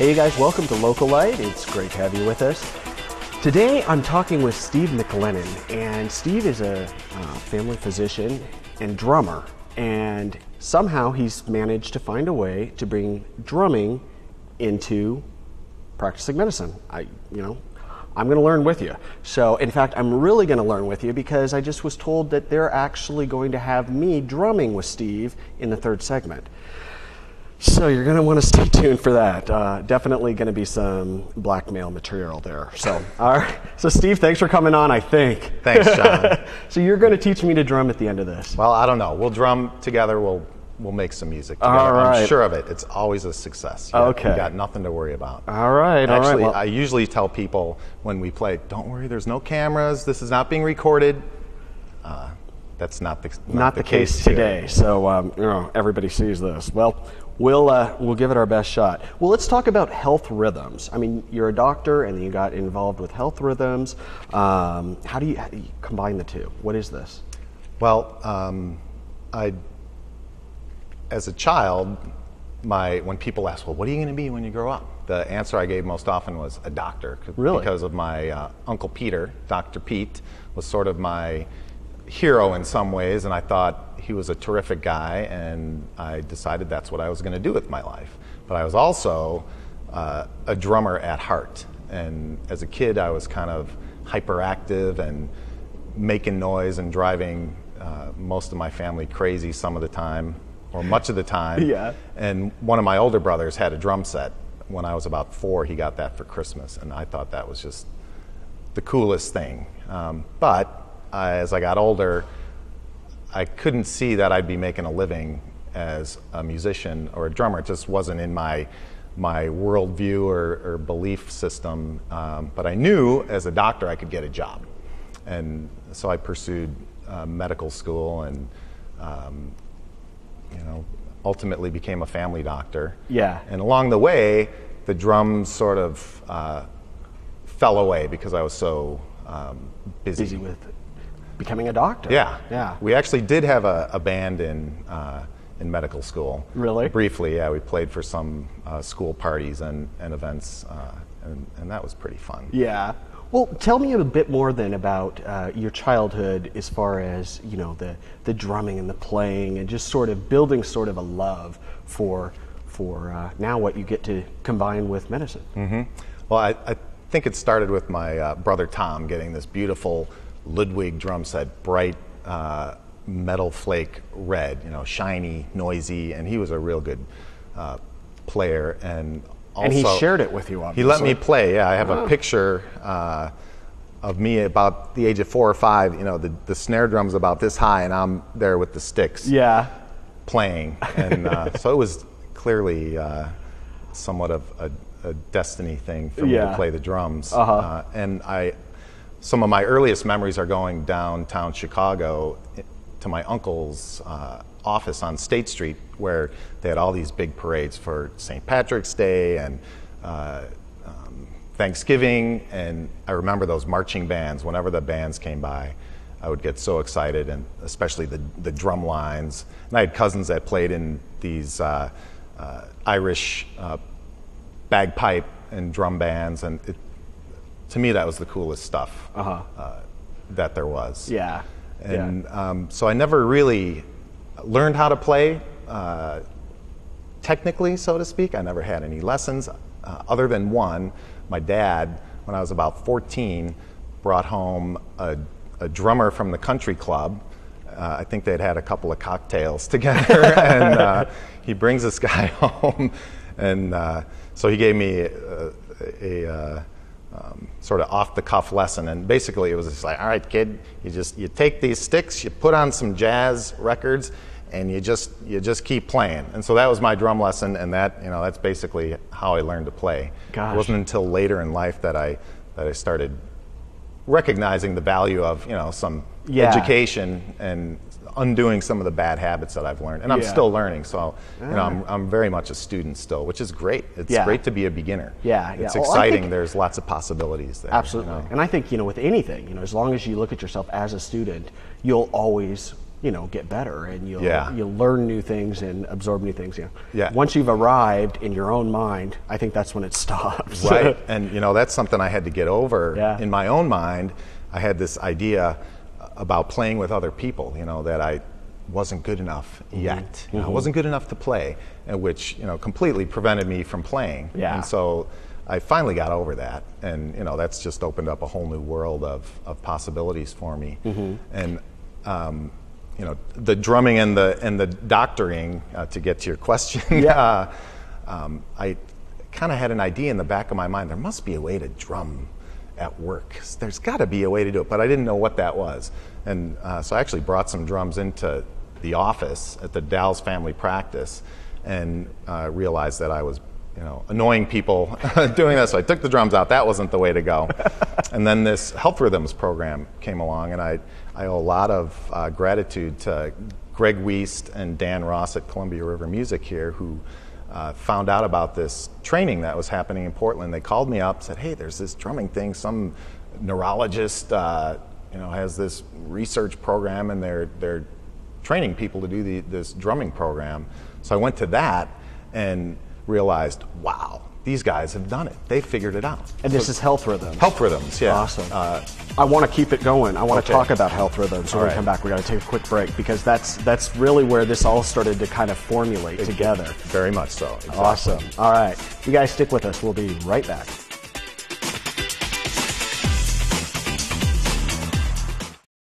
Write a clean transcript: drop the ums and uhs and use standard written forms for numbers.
Hey you guys, welcome to Localite. It's great to have you with us. Today I'm talking with Steve McLennon, and Steve is a family physician and drummer, and somehow he's managed to find a way to bring drumming into practicing medicine. I'm going to learn with you. So, in fact, I'm really going to learn with you because I just was told that they're actually going to have me drumming with Steve in the third segment. So you're going to want to stay tuned for that. Definitely going to be some blackmail material there. So, all right. So Steve, thanks for coming on, I think. Thanks, John. So you're going to teach me to drum at the end of this. Well, I don't know. We'll drum together. We'll make some music together. All right. I'm sure of it. It's always a success. Okay. You got nothing to worry about. All right. Actually, Well, I usually tell people when we play, don't worry, there's no cameras. This is not being recorded. That's not the case today. So everybody sees this. Well, we'll give it our best shot. Well, let's talk about health rhythms. I mean, you're a doctor and you got involved with health rhythms. How do you combine the two? What is this? Well, as a child, when people ask, well, what are you going to be when you grow up? The answer I gave most often was a doctor. Really? Because of my Uncle Peter. Dr. Pete was sort of my hero in some ways, and I thought he was a terrific guy, and I decided that's what I was going to do with my life. But I was also a drummer at heart, and as a kid I was kind of hyperactive and making noise and driving most of my family crazy some of the time, or much of the time. Yeah. And one of my older brothers had a drum set. When I was about 4, he got that for Christmas, and I thought that was just the coolest thing. But as I got older, I couldn't see that I'd be making a living as a musician or a drummer. It just wasn't in my worldview or belief system. But I knew as a doctor I could get a job. And so I pursued medical school and ultimately became a family doctor. Yeah. And along the way, the drums sort of fell away because I was so busy with becoming a doctor. Yeah. Yeah. We actually did have a band in medical school. Really? Briefly, yeah. We played for some school parties and events, and that was pretty fun. Yeah. Well, tell me a bit more then about your childhood as far as, the drumming and the playing and just sort of building sort of a love for now what you get to combine with medicine. Mm-hmm. Well, I think it started with my brother Tom getting this beautiful Ludwig drum set, bright metal flake red, shiny, noisy, and he was a real good player. And also, and he shared it with you, obviously. He let me play, yeah. I have a picture of me about the age of 4 or 5. The snare drum's about this high, and I'm there with the sticks playing. And so it was clearly somewhat of a destiny thing for me to play the drums. And some of my earliest memories are going downtown Chicago to my uncle's office on State Street, where they had all these big parades for St. Patrick's Day and Thanksgiving. And I remember those marching bands. Whenever the bands came by, I would get so excited, and especially the drum lines. And I had cousins that played in these Irish bagpipe and drum bands, and to me, that was the coolest stuff that there was. Yeah. And so I never really learned how to play technically, so to speak. I never had any lessons other than one. My dad, when I was about 14, brought home a drummer from the country club. I think they'd had a couple of cocktails together, and he brings this guy home, and so he gave me a sort of off-the-cuff lesson, and basically it was just like, all right, kid, you take these sticks, you put on some jazz records, and you just keep playing. And so that was my drum lesson, and that's basically how I learned to play. Gosh. It wasn't until later in life that I started recognizing the value of some education and undoing some of the bad habits that I've learned, and I'm still learning. So I'm very much a student still, which is great. It's great to be a beginner. It's exciting. There's lots of possibilities there. Absolutely. And I think with anything, as long as you look at yourself as a student, you'll always get better, and you'll learn new things and absorb new things. Once you've arrived in your own mind, I think that's when it stops. Right, and that's something I had to get over. In my own mind, I had this idea about playing with other people, that I wasn't good enough yet. I wasn't good enough to play, which completely prevented me from playing. And so I finally got over that, and that's just opened up a whole new world of possibilities for me. And the drumming and the doctoring, to get to your question, I kind of had an idea in the back of my mind. There must be a way to drum at work. There's got to be a way to do it, but I didn't know what that was. And so I actually brought some drums into the office at the Dow's family practice, and realized that I was annoying people doing this. So I took the drums out. That wasn't the way to go. And then this Health Rhythms program came along, and I owe a lot of gratitude to Greg Wiest and Dan Ross at Columbia River Music here, who found out about this training that was happening in Portland. They called me up, said, "Hey, there's this drumming thing. Some neurologist has this research program, and they're training people to do this drumming program." So I went to that and realized, wow, these guys have done it. They figured it out. And this is Health Rhythms. Health Rhythms, yeah. Awesome. I want to keep it going. I want to talk about Health Rhythms when we come back. We got to take a quick break, because that's really where this all started to kind of formulate together. Very much so. Exactly. Awesome. All right. You guys stick with us. We'll be right back.